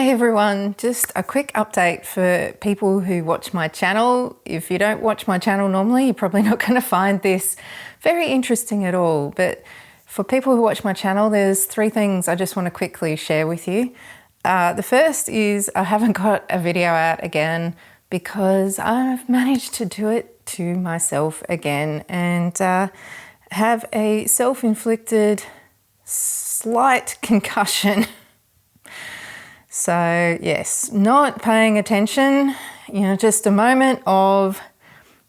Hey everyone, just a quick update for people who watch my channel. If you don't watch my channel normally, you're probably not going to find this very interesting at all. But for people who watch my channel, there's three things I just want to quickly share with you. The first is I haven't got a video out again because I've managed to do it to myself again and have a self-inflicted slight concussion. So yes, not paying attention, just a moment of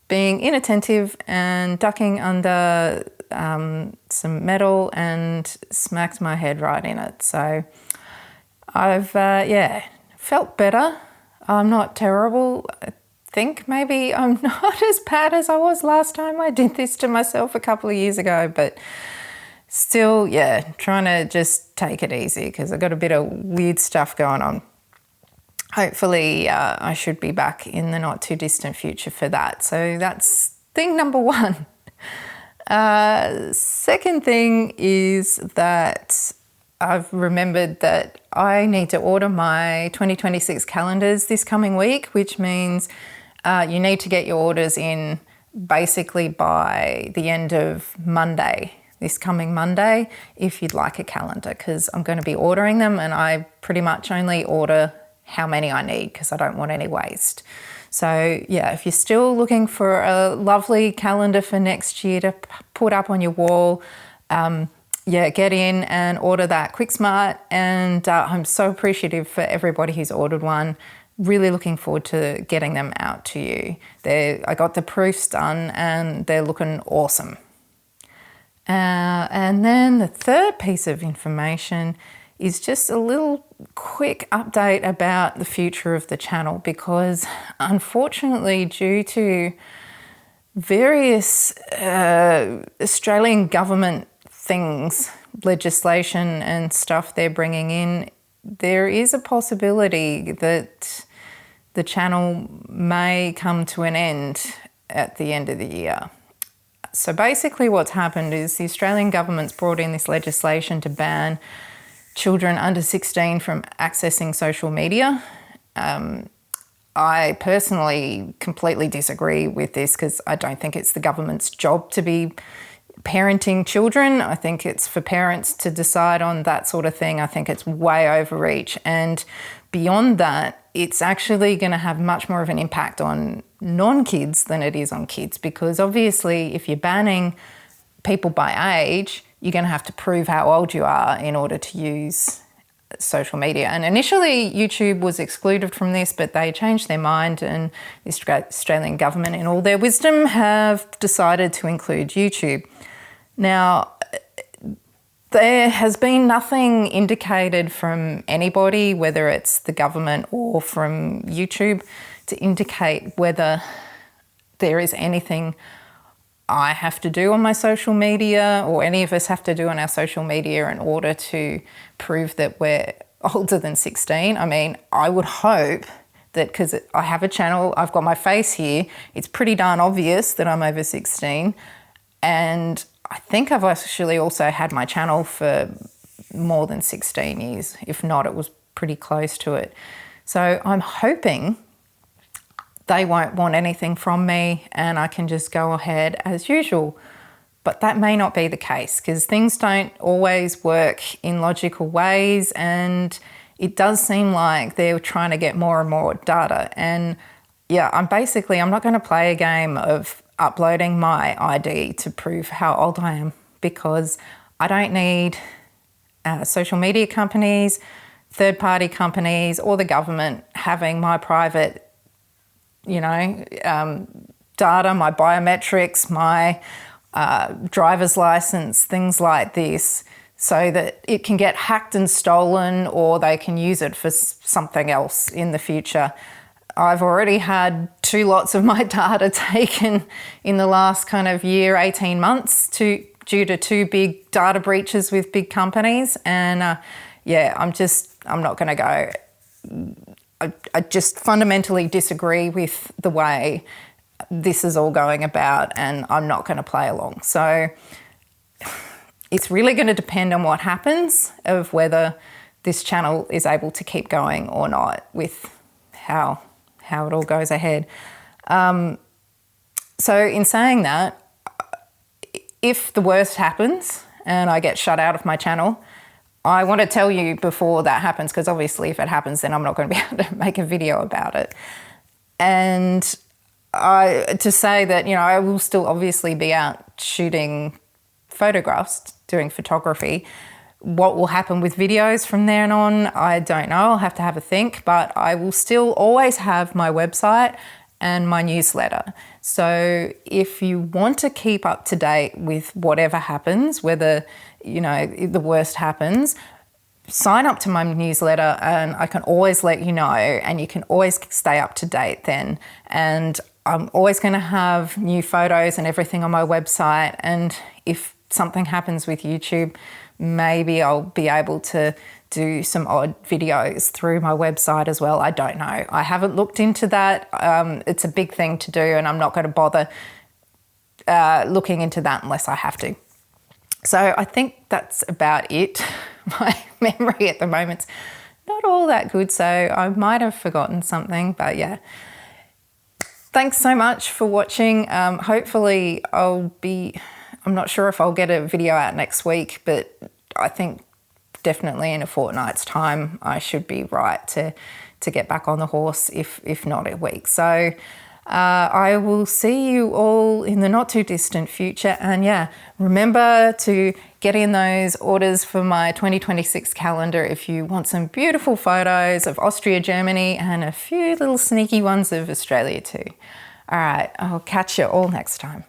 being inattentive and ducking under some metal and smacked my head right in it. So I've, felt better. I'm not terrible. I think maybe I'm not as bad as I was last time I did this to myself a couple of years ago, but still, trying to just take it easy because I've got a bit of weird stuff going on. Hopefully, I should be back in the not too distant future for that. So that's thing number one. Second thing is that I've remembered that I need to order my 2026 calendars this coming week, which means you need to get your orders in basically by the end of Monday. This coming Monday, if you'd like a calendar, because I'm going to be ordering them and I pretty much only order how many I need because I don't want any waste. So if you're still looking for a lovely calendar for next year to put up on your wall, get in and order that quick smart. And I'm so appreciative for everybody who's ordered one. Really looking forward to getting them out to you. I got the proofs done and they're looking awesome. And then the third piece of information is just a little quick update about the future of the channel, because unfortunately, due to various Australian government things, legislation and stuff they're bringing in, there is a possibility that the channel may come to an end at the end of the year. So basically what's happened is the Australian government's brought in this legislation to ban children under 16 from accessing social media. I personally completely disagree with this because I don't think it's the government's job to be parenting children. I think it's for parents to decide on that sort of thing. I think it's way overreach. And beyond that, it's actually going to have much more of an impact on non-kids than it is on kids, because obviously if you're banning people by age, you're going to have to prove how old you are in order to use social media. And initially YouTube was excluded from this, but they changed their mind and the Australian government in all their wisdom have decided to include YouTube. Now, there has been nothing indicated from anybody, whether it's the government or from YouTube, to indicate whether there is anything I have to do on my social media or any of us have to do on our social media in order to prove that we're older than 16. I mean, I would hope that because I have a channel, I've got my face here, it's pretty darn obvious that I'm over 16. And I think I've actually also had my channel for more than 16 years. If not, it was pretty close to it. So I'm hoping they won't want anything from me and I can just go ahead as usual. But that may not be the case because things don't always work in logical ways, and it does seem like they're trying to get more and more data. And I'm not going to play a game of uploading my ID to prove how old I am, because I don't need social media companies, third-party companies, or the government having my private, data, my biometrics, my driver's license, things like this, so that it can get hacked and stolen or they can use it for something else in the future. I've already had 2 lots of my data taken in the last kind of year, 18 months due to 2 big data breaches with big companies. And I'm not going to go. I just fundamentally disagree with the way this is all going about, and I'm not going to play along. So it's really going to depend on what happens, of whether this channel is able to keep going or not with how it all goes ahead. So in saying that, if the worst happens and I get shut out of my channel, I want to tell you before that happens, because obviously if it happens, then I'm not going to be able to make a video about it. And to say that, you know, I will still obviously be out shooting photographs, doing photography. What will happen with videos from there on, I don't know. I'll have to have a think, but I will still always have my website and my newsletter. So if you want to keep up to date with whatever happens, whether, you know, the worst happens, sign up to my newsletter and I can always let you know, and you can always stay up to date then. And I'm always going to have new photos and everything on my website. And if something happens with YouTube, maybe I'll be able to do some odd videos through my website as well. I don't know. I haven't looked into that. It's a big thing to do, and I'm not going to bother looking into that unless I have to. So I think that's about it. My memory at the moment's not all that good, so I might have forgotten something, but yeah. Thanks so much for watching. Hopefully I'm not sure if I'll get a video out next week, but I think definitely in a fortnight's time I should be right to get back on the horse, if not a week. So I will see you all in the not too distant future. And yeah, remember to get in those orders for my 2026 calendar if you want some beautiful photos of Austria, Germany, and a few little sneaky ones of Australia too. All right, I'll catch you all next time.